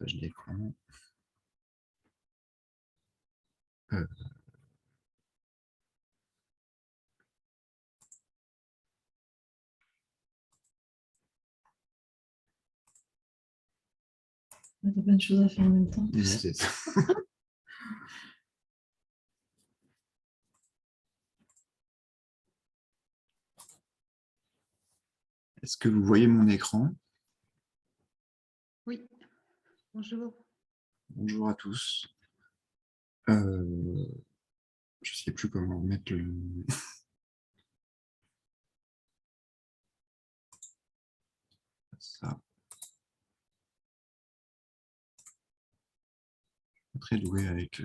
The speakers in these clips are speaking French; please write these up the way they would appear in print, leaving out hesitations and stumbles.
Partage d'écran. Euh, Il y a plein de choses à faire en même temps. c'est ça. Est-ce que vous voyez mon écran? Oui, bonjour. Bonjour à tous. Je ne sais plus comment mettre le... Ça. Pas très doué avec...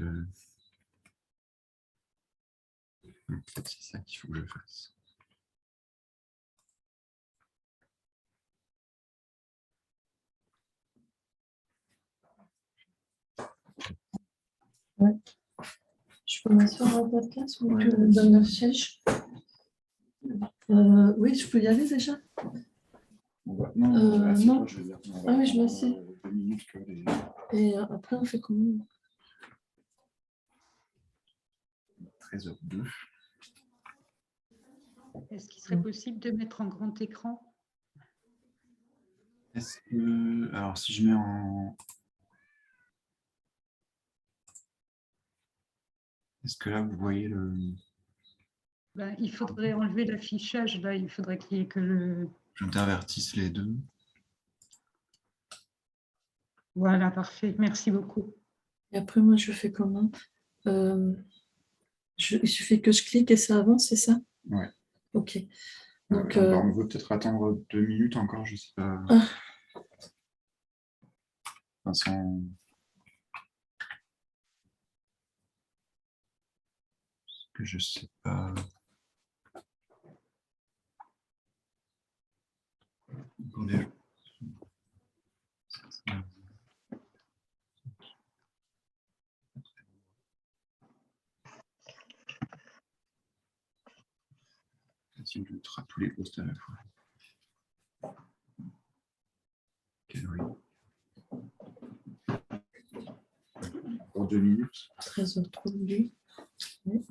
En fait, c'est ça qu'il faut que je fasse. Ouais. Je peux m'asseoir à votre place ou Ouais, tu me donnes le siège? Oui, je peux y aller déjà? Non, non. je veux dire, Ah oui, je m'assieds. 2 minutes que les... Et après, on fait comment? 13h02. Est-ce qu'il serait possible de mettre en grand écran? Est-ce que... Alors, si je mets en... Est-ce que là, vous voyez le... Ben, il faudrait enlever l'affichage, là, il faudrait qu'il y ait que le... J'intervertisse les deux. Voilà, parfait, merci beaucoup. Et après, moi, je fais comment? Il suffit que je clique et ça avance, c'est ça? Ouais. Ok. Donc, on peut peut-être attendre 2 minutes encore, je ne sais pas. Ah. Enfin, sans... Que je sais pas. Attendez. Si je traite tous les posts à la fois. Okay, oui. Pour 2 minutes. 13h32. Oui.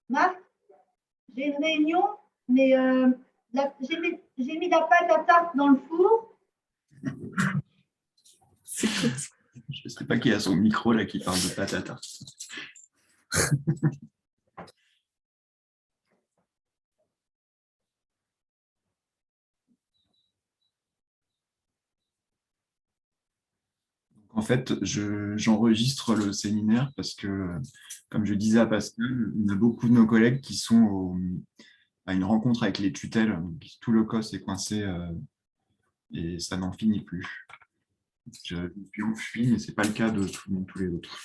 Marc, j'ai une réunion, mais j'ai mis la pâte à tarte dans le four. Je ne sais pas qui a son micro là qui parle de pâte à tarte. En fait, j'enregistre le séminaire parce que, comme je disais à Pascal, on a beaucoup de nos collègues qui sont à une rencontre avec les tutelles. Tout le COS est coincé et ça n'en finit plus. Je me suis enfui, mais ce n'est pas le cas de tous les autres.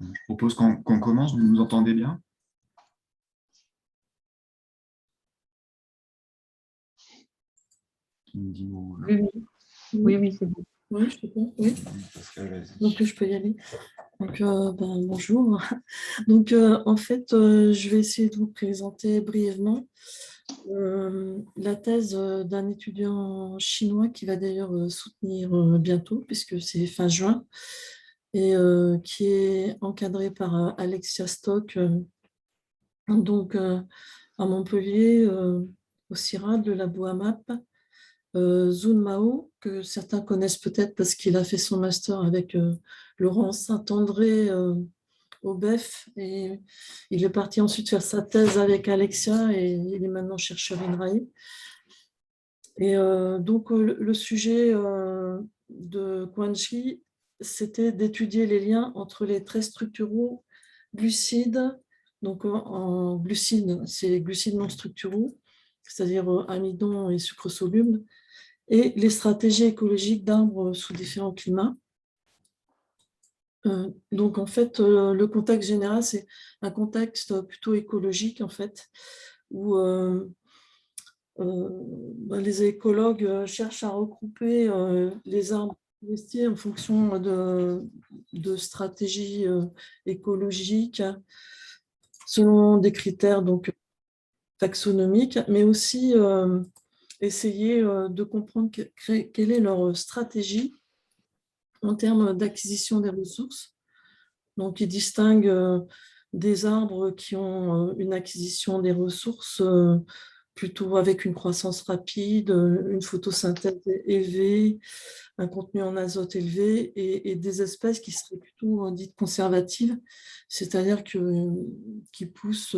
Je propose qu'on commence. Vous nous entendez bien? Qui me dit mot, Oui, c'est bon. Oui, je peux pas. Oui. Donc, je peux y aller. Donc, bonjour. Donc, en fait, je vais essayer de vous présenter brièvement la thèse d'un étudiant chinois qui va d'ailleurs soutenir bientôt, puisque c'est fin juin, et qui est encadré par Alexia Stock, donc à Montpellier, au CIRAD, le labo AMAP. Zun Mao, que certains connaissent peut-être parce qu'il a fait son master avec Laurent Saint-André au BEF, et il est parti ensuite faire sa thèse avec Alexia et il est maintenant chercheur INRAE. Et donc le sujet de Quanchi, c'était d'étudier les liens entre les traits structuraux glucides, donc en glucides, c'est les glucides non structuraux, c'est-à-dire amidon et sucre soluble, et les stratégies écologiques d'arbres sous différents climats. Donc, en fait, le contexte général, c'est un contexte plutôt écologique, en fait, où les écologues cherchent à regrouper les arbres forestiers en fonction de stratégies écologiques, selon des critères donc, taxonomiques, mais aussi essayer de comprendre quelle est leur stratégie en termes d'acquisition des ressources. Donc, ils distinguent des arbres qui ont une acquisition des ressources plutôt avec une croissance rapide, une photosynthèse élevée, un contenu en azote élevé, et des espèces qui seraient plutôt dites conservatives, c'est-à-dire qui poussent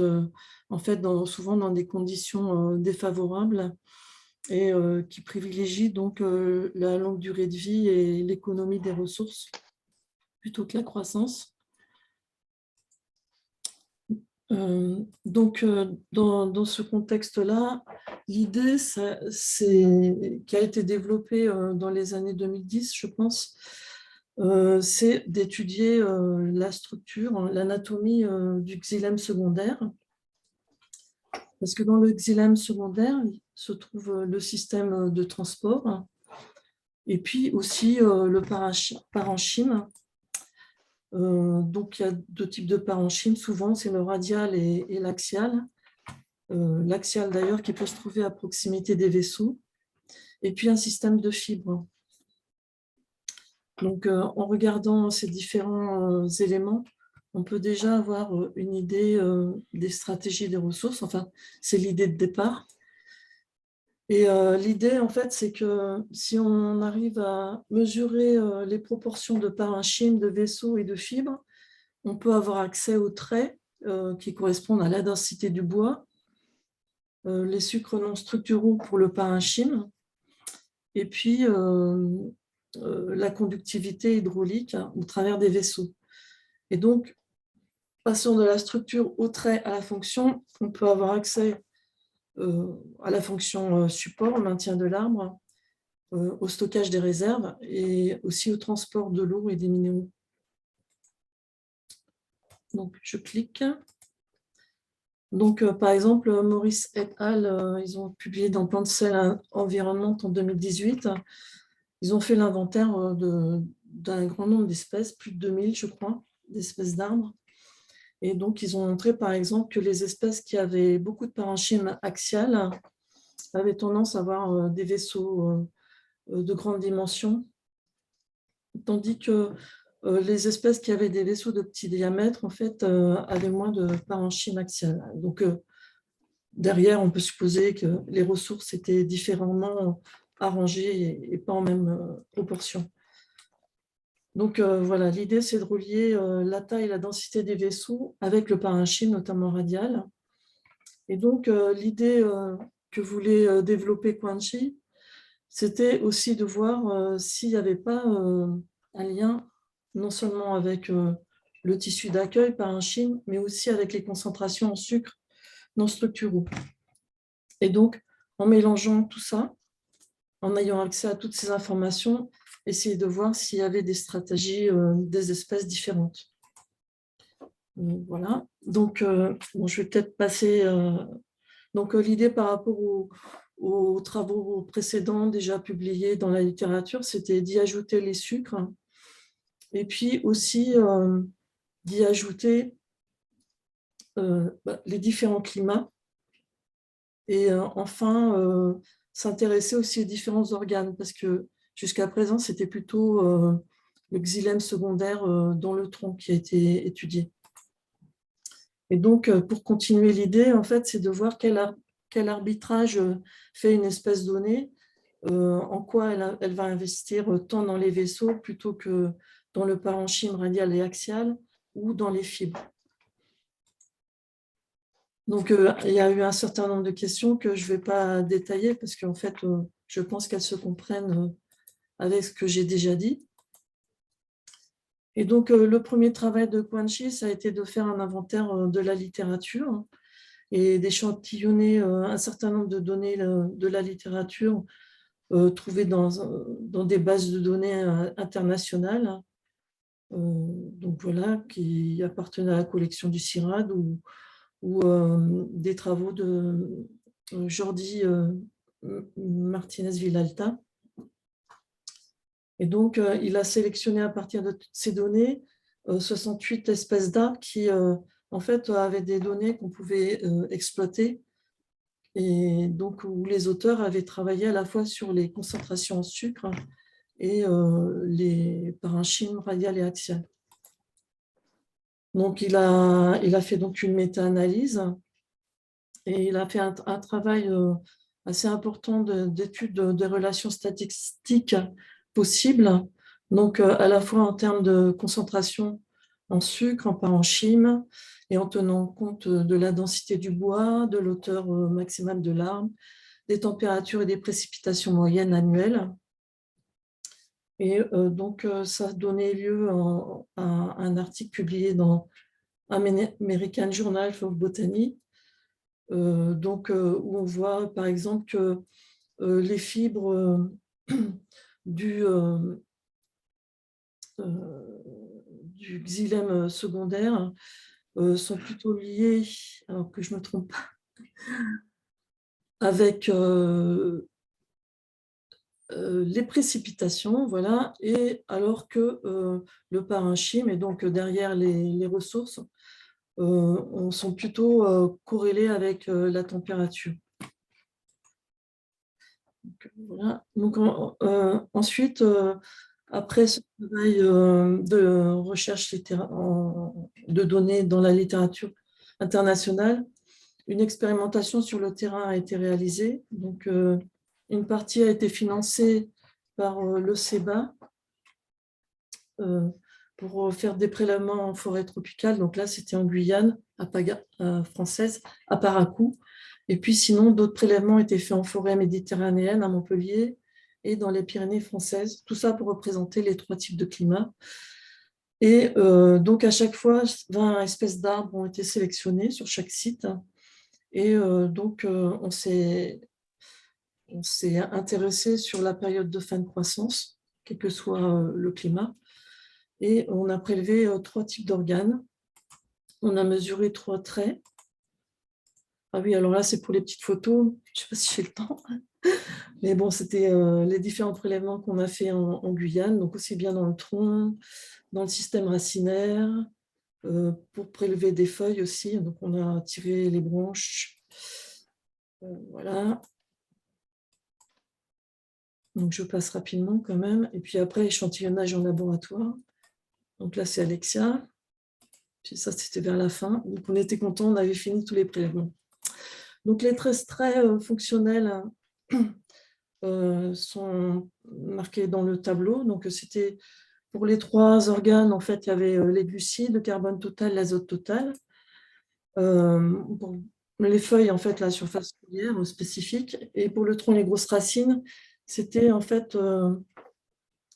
en fait souvent dans des conditions défavorables et qui privilégient donc la longue durée de vie et l'économie des ressources plutôt que la croissance. Donc, dans ce contexte-là, l'idée qui a été développée dans les années 2010, je pense, c'est d'étudier la structure, l'anatomie du xylème secondaire. Parce que dans le xylème secondaire, il se trouve le système de transport et puis aussi le parenchyme. Donc, il y a deux types de parenchyme. Souvent, c'est le radial et l'axial. L'axial, d'ailleurs, qui peut se trouver à proximité des vaisseaux. Et puis, un système de fibres. Donc, en regardant ces différents éléments, on peut déjà avoir une idée des stratégies des ressources. Enfin, c'est l'idée de départ. Et l'idée, en fait, c'est que si on arrive à mesurer les proportions de parenchyme, de vaisseaux et de fibres, on peut avoir accès aux traits qui correspondent à la densité du bois, les sucres non structuraux pour le parenchyme, et puis la conductivité hydraulique au travers des vaisseaux. Et donc, passant de la structure au trait à la fonction, on peut avoir accès à la fonction support, au maintien de l'arbre, au stockage des réserves et aussi au transport de l'eau et des minéraux. Donc, je clique. Donc, par exemple, Maurice et al., ils ont publié dans Plant Cell Environment en 2018. Ils ont fait l'inventaire d'un grand nombre d'espèces, plus de 2000, je crois, d'espèces d'arbres. Et donc, ils ont montré, par exemple, que les espèces qui avaient beaucoup de parenchyme axial avaient tendance à avoir des vaisseaux de grande dimension, tandis que les espèces qui avaient des vaisseaux de petit diamètre, en fait, avaient moins de parenchyme axial. Donc, derrière, on peut supposer que les ressources étaient différemment arrangées et pas en même proportion. Donc, voilà, l'idée, c'est de relier la taille et la densité des vaisseaux avec le parenchyme, notamment radial. Et donc, l'idée que voulait développer Quanchi, c'était aussi de voir s'il n'y avait pas un lien non seulement avec le tissu d'accueil parenchyme, mais aussi avec les concentrations en sucre non structuraux. Et donc, en mélangeant tout ça, en ayant accès à toutes ces informations, essayer de voir s'il y avait des stratégies des espèces différentes. Voilà. Donc, bon, je vais peut-être passer... Donc, l'idée par rapport aux travaux précédents déjà publiés dans la littérature, c'était d'y ajouter les sucres et puis aussi d'y ajouter les différents climats et enfin s'intéresser aussi aux différents organes parce que jusqu'à présent, c'était plutôt le xylème secondaire dans le tronc qui a été étudié. Et donc, pour continuer l'idée, en fait, c'est de voir quel arbitrage fait une espèce donnée, en quoi elle va investir tant dans les vaisseaux plutôt que dans le parenchyme radial et axial ou dans les fibres. Donc, il y a eu un certain nombre de questions que je ne vais pas détailler parce qu'en fait, je pense qu'elles se comprennent avec ce que j'ai déjà dit. Et donc, le premier travail de Quanchi, ça a été de faire un inventaire de la littérature. et d'échantillonner un certain nombre de données de la littérature trouvées dans des bases de données internationales. Donc voilà, qui appartenaient à la collection du CIRAD ou des travaux de Jordi Martinez-Villalta. Et donc, il a sélectionné à partir de toutes ces données 68 espèces d'arbres qui, en fait, avaient des données qu'on pouvait exploiter et donc où les auteurs avaient travaillé à la fois sur les concentrations en sucre et les parenchymes radial et axial. Donc, il a fait donc une méta-analyse et il a fait un travail assez important d'étude des relations statistiques possibles, donc à la fois en termes de concentration en sucre, en parenchyme, et en tenant compte de la densité du bois, de l'hauteur maximale de l'arbre, des températures et des précipitations moyennes annuelles. Et donc, ça a donné lieu à un article publié dans American Journal of Botany, donc, où on voit par exemple que les fibres du xylème secondaire sont plutôt liées, alors que je ne me trompe pas, avec les précipitations, voilà, et alors que le parenchyme, et donc derrière les ressources, sont plutôt corrélés avec la température. Donc, voilà. Donc, ensuite, après ce travail de recherche de données dans la littérature internationale, une expérimentation sur le terrain a été réalisée. Donc, une partie a été financée par le CEBA pour faire des prélèvements en forêt tropicale. Donc là, c'était en Guyane, française, à Paracou. Et puis sinon, d'autres prélèvements étaient faits en forêt méditerranéenne, à Montpellier, et dans les Pyrénées françaises. Tout ça pour représenter les 3 types de climats. Et donc, à chaque fois, 20 espèces d'arbres ont été sélectionnées sur chaque site. Et donc, on s'est intéressé sur la période de fin de croissance, quel que soit le climat. Et on a prélevé 3 types d'organes. On a mesuré 3 traits. Ah oui, alors là, c'est pour les petites photos. Je ne sais pas si j'ai le temps. Mais bon, c'était les différents prélèvements qu'on a fait en Guyane, donc aussi bien dans le tronc, dans le système racinaire, pour prélever des feuilles aussi. Donc, on a tiré les branches. Voilà. Donc, je passe rapidement quand même. Et puis après, échantillonnage en laboratoire. Donc là, c'est Alexia. Puis ça, c'était vers la fin. Donc, on était contents, on avait fini tous les prélèvements. Donc, les traits fonctionnels sont marqués dans le tableau. Donc, c'était pour les 3 organes, en fait, il y avait les glucides, le carbone total, l'azote total. Pour les feuilles, en fait, la surface foliaire spécifique. Et pour le tronc, les grosses racines, c'était en fait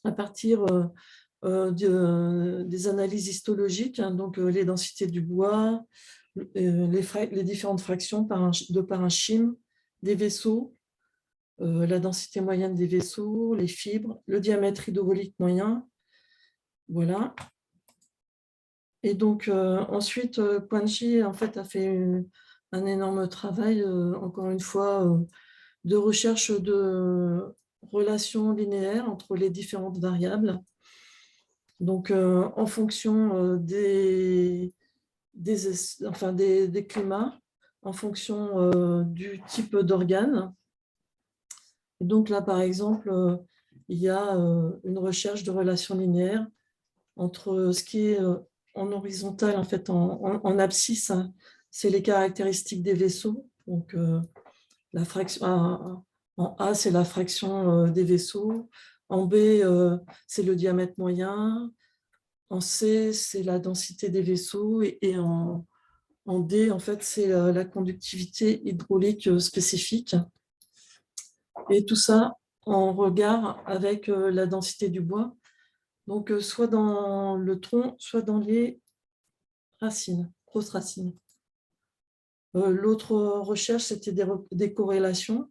à partir des analyses histologiques, hein, donc les densités du bois, les différentes fractions de parenchyme, des vaisseaux, la densité moyenne des vaisseaux, les fibres, le diamètre hydraulique moyen. Voilà. Et donc, ensuite, Quanchi, en fait, a fait un énorme travail, encore une fois, de recherche de relations linéaires entre les différentes variables. Donc, en fonction des climats, en fonction du type d'organe. Donc là, par exemple, il y a une recherche de relations linéaires entre ce qui est en horizontal, en fait, en abscisse, hein, c'est les caractéristiques des vaisseaux. Donc, la fraction, en A, c'est la fraction des vaisseaux. En B, c'est le diamètre moyen. En C, c'est la densité des vaisseaux. Et en D, en fait, c'est la conductivité hydraulique spécifique. Et tout ça en regard avec la densité du bois. Donc, soit dans le tronc, soit dans les racines, grosses racines. L'autre recherche, c'était des corrélations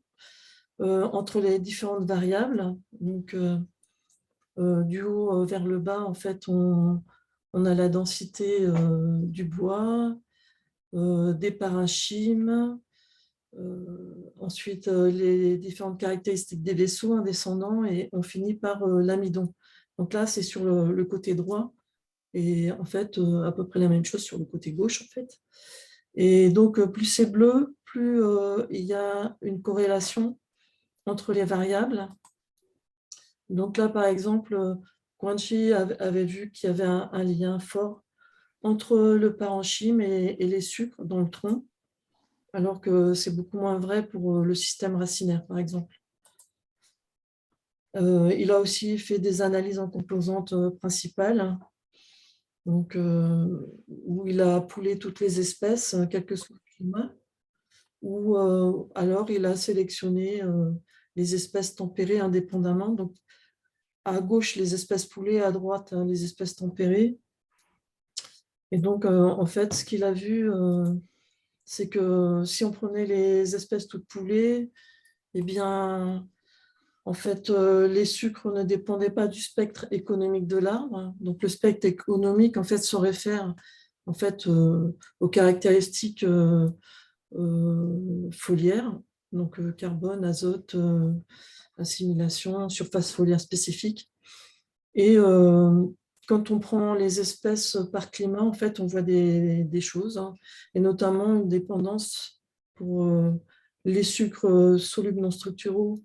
entre les différentes variables. Donc, du haut vers le bas, en fait, on a la densité du bois, des parenchymes, ensuite les différentes caractéristiques des vaisseaux en descendant, et on finit par l'amidon. Donc là, c'est sur le côté droit, et en fait, à peu près la même chose sur le côté gauche, en fait. Et donc, plus c'est bleu, plus il y a une corrélation entre les variables. Donc là, par exemple, Guanxi avait vu qu'il y avait un lien fort entre le parenchyme et les sucres dans le tronc, alors que c'est beaucoup moins vrai pour le système racinaire, par exemple. Il a aussi fait des analyses en composantes principales, donc, où il a poolé toutes les espèces, quel que soit le climat, ou alors il a sélectionné les espèces tempérées indépendamment. Donc, à gauche, les espèces poolées, à droite, les espèces tempérées. Et donc, en fait, ce qu'il a vu, c'est que si on prenait les espèces toutes poolées, eh bien, en fait, les sucres ne dépendaient pas du spectre économique de l'arbre. Donc, le spectre économique, en fait, se réfère en fait, aux caractéristiques foliaires, donc carbone, azote, assimilation, surface foliaire spécifique. Et quand on prend les espèces par climat, en fait, on voit des choses, hein, et notamment une dépendance pour les sucres solubles non structuraux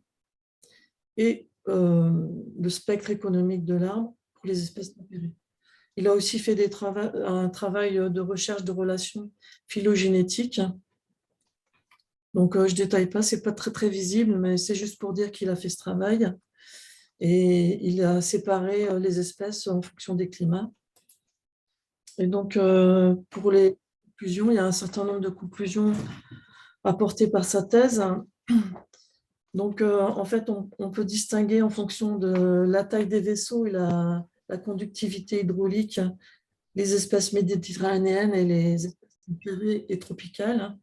et le spectre économique de l'arbre pour les espèces tempérées. Il a aussi fait un travail de recherche de relations phylogénétiques. Donc, je ne détaille pas, ce n'est pas très, très visible, mais c'est juste pour dire qu'il a fait ce travail. Et il a séparé les espèces en fonction des climats. Et donc, pour les conclusions, il y a un certain nombre de conclusions apportées par sa thèse. Donc, en fait, on peut distinguer en fonction de la taille des vaisseaux et la conductivité hydraulique les espèces méditerranéennes et les espèces tempérées et tropicales.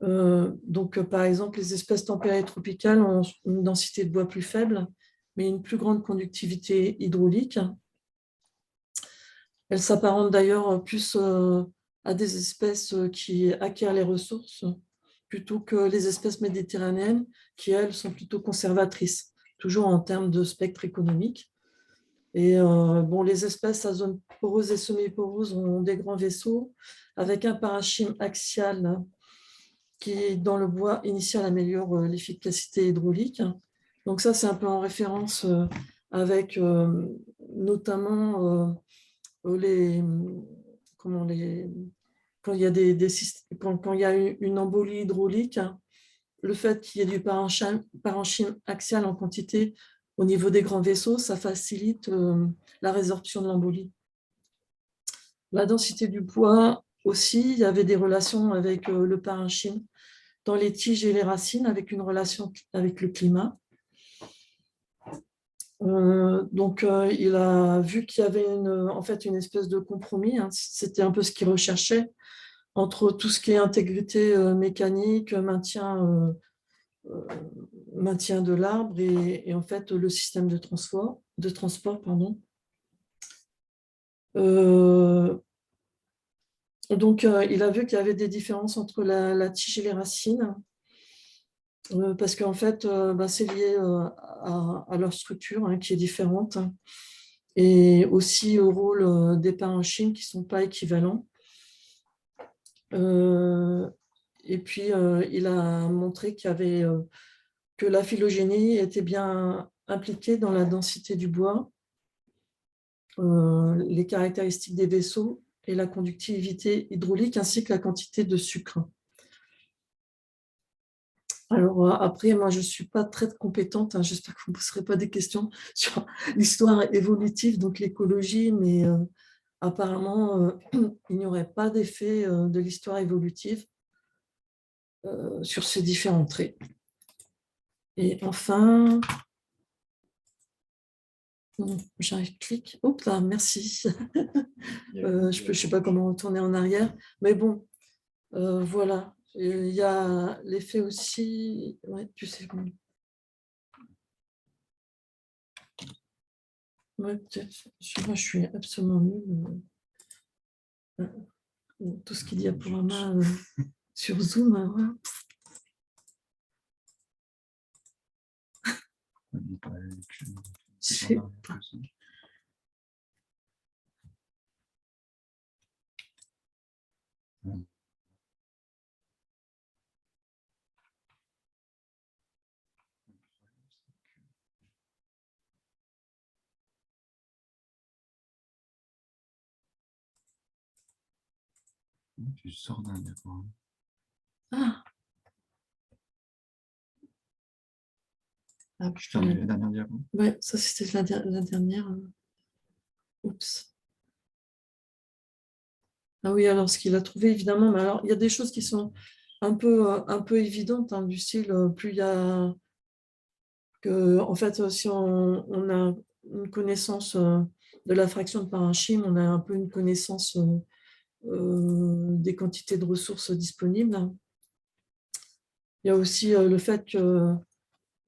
Donc, par exemple, les espèces tempérées et tropicales ont une densité de bois plus faible, mais une plus grande conductivité hydraulique. Elles s'apparentent d'ailleurs plus à des espèces qui acquièrent les ressources plutôt que les espèces méditerranéennes qui, elles, sont plutôt conservatrices, toujours en termes de spectre économique. Et bon, les espèces à zone poreuse et semi-poreuse ont des grands vaisseaux avec un parenchyme axial qui, dans le bois initial, améliore l'efficacité hydraulique. Donc ça, c'est un peu en référence avec notamment les, quand il y a quand il y a une embolie hydraulique, le fait qu'il y ait du parenchyme axial en quantité au niveau des grands vaisseaux, ça facilite la résorption de l'embolie. La densité du bois aussi, il y avait des relations avec le parenchyme dans les tiges et les racines, avec une relation avec le climat. Donc, il a vu qu'il y avait en fait une espèce de compromis, hein. C'était un peu ce qu'il recherchait entre tout ce qui est intégrité mécanique, maintien de l'arbre et en fait le système de transport. Pardon. Donc, il a vu qu'il y avait des différences entre la tige et les racines, parce qu'en fait, c'est lié à leur structure, hein, qui est différente, et aussi au rôle des parenchymes qui ne sont pas équivalents. Et puis, il a montré qu'il y avait, que la phylogénie était bien impliquée dans la densité du bois, les caractéristiques des vaisseaux et la conductivité hydraulique, ainsi que la quantité de sucre. Alors après, moi, je ne suis pas très compétente, hein, j'espère que vous ne me poserez pas des questions sur l'histoire évolutive, donc l'écologie, mais apparemment, il n'y aurait pas d'effet de l'histoire évolutive sur ces différents traits. Et enfin, j'arrive, clic, hop là, merci. Je ne sais pas comment retourner en arrière, mais bon, Voilà. Et il y a l'effet aussi, ouais, tu sais. Ouais, peut-être. Moi, je suis absolument nulle. Tout ce qu'il y a pour Diaporama sur Zoom. Ouais. Je sais pas. Tu sors d'un diaporama. Ah, Je t'en ai la dernière diapo. Ouais, ça c'était la dernière. Oups. Ah oui, alors ce qu'il a trouvé, évidemment, mais alors il y a des choses qui sont un peu évidentes, hein, du style, plus il y a que, en fait, si on a une connaissance de la fraction de parenchyme, on a un peu une connaissance des quantités de ressources disponibles. Il y a aussi le fait que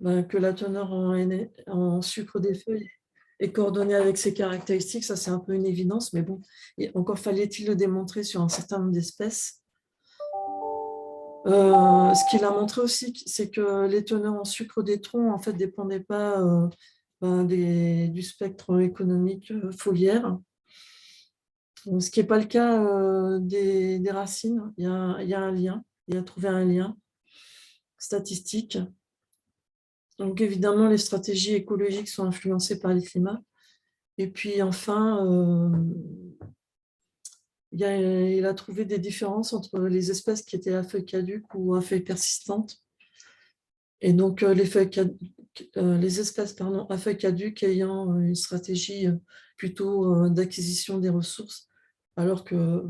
la teneur en sucre des feuilles est coordonnée avec ses caractéristiques. Ça, c'est un peu une évidence, mais bon, encore fallait-il le démontrer sur un certain nombre d'espèces. Ce qu'il a montré aussi, c'est que les teneurs en sucre des troncs, en fait, ne dépendaient pas du spectre économique foliaire. Ce qui n'est pas le cas des racines. Il y a un lien. Il a trouvé un lien statistique. Donc, évidemment, les stratégies écologiques sont influencées par les climats. Et puis, enfin, il a trouvé des différences entre les espèces qui étaient à feuilles caduques ou à feuilles persistantes. Et donc, les espèces à feuilles caduques ayant une stratégie plutôt d'acquisition des ressources, alors que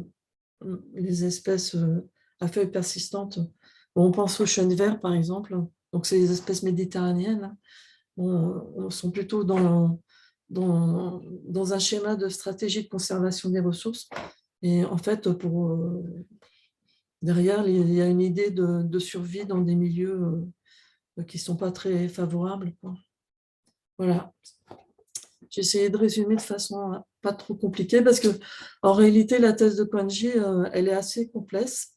les espèces à feuilles persistantes, on pense au chêne vert, par exemple, donc c'est les espèces méditerranéennes, sont plutôt dans un schéma de stratégie de conservation des ressources. Et en fait, derrière, il y a une idée de survie dans des milieux qui ne sont pas très favorables, quoi. Voilà. J'ai essayé de résumer de façon pas trop compliquée parce que, en réalité, la thèse de Quanji, elle est assez complexe.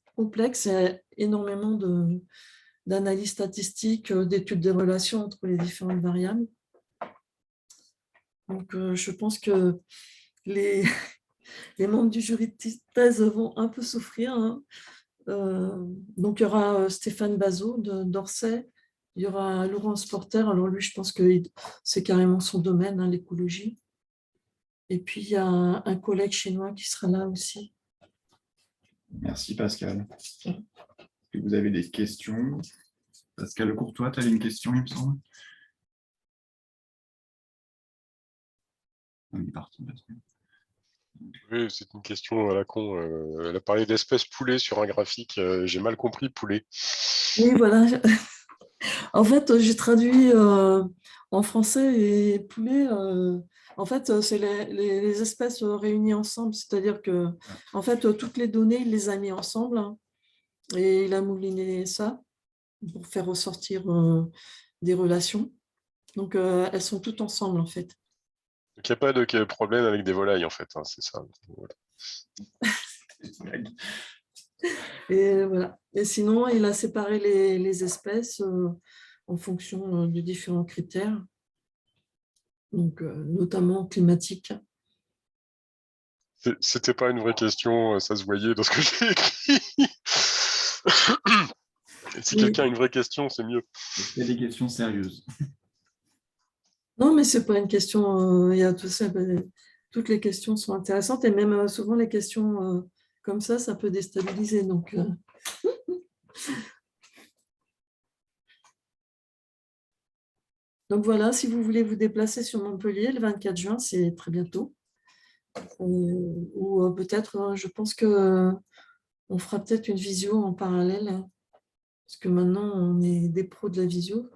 Il y a énormément d'analyses statistiques, d'études des relations entre les différentes variables. Donc, je pense que les, les membres du jury de thèse vont un peu souffrir, hein. Donc, il y aura Stéphane Bazot d'Orsay, il y aura Laurence Porter. Alors, lui, je pense que c'est carrément son domaine, hein, l'écologie. Et puis, il y a un collègue chinois qui sera là aussi. Merci, Pascal. Est-ce que vous avez des questions? Pascal Courtois, tu avais une question, il me semble. On est parti, Pascal. Oui, c'est une question à la con. Elle a parlé d'espèces poulet sur un graphique. J'ai mal compris poulet. Oui, voilà. En fait, j'ai traduit en français et poulet. En fait, c'est les espèces réunies ensemble. C'est-à-dire que, en fait, toutes les données, il les a mis ensemble, hein, et il a mouliné ça pour faire ressortir des relations. Donc, elles sont toutes ensemble, en fait. Donc, il n'y a pas de problème avec des volailles, en fait. Hein, c'est ça. Voilà. Et voilà. Et sinon, il a séparé les espèces en fonction de différents critères, donc notamment climatiques. C'était pas une vraie question, ça se voyait dans ce que j'ai écrit. Si quelqu'un a une vraie question, c'est mieux. Il y a des questions sérieuses. Non, mais c'est pas une question. Il y a tout ça. Toutes les questions sont intéressantes et même souvent les questions comme ça peut déstabiliser. Donc voilà, si vous voulez vous déplacer sur Montpellier le 24 juin, c'est très bientôt. Ou peut-être, je pense que on fera peut-être une visio en parallèle, hein, parce que maintenant on est des pros de la visio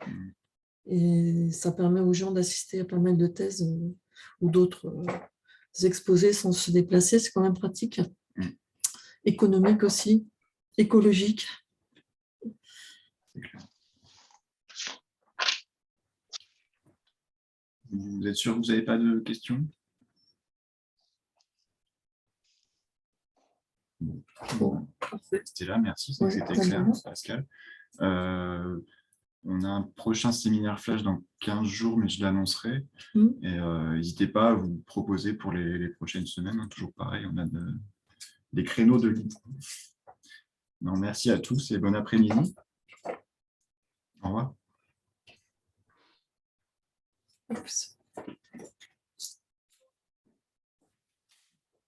et ça permet aux gens d'assister à pas mal de thèses ou d'autres exposés sans se déplacer. C'est quand même pratique, économique aussi. écologique. C'est clair. Vous êtes sûr que vous n'avez pas de questions? Bon, c'était là, merci, c'était clair, Pascal. On a un prochain séminaire flash dans 15 jours, mais je l'annoncerai. Et n'hésitez pas à vous proposer pour les prochaines semaines. Hein, toujours pareil, on a des créneaux de libre. Merci à tous et bon après-midi. Au revoir.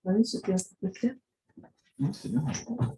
Oui, c'était un peu clair. Non, c'est bien, je crois.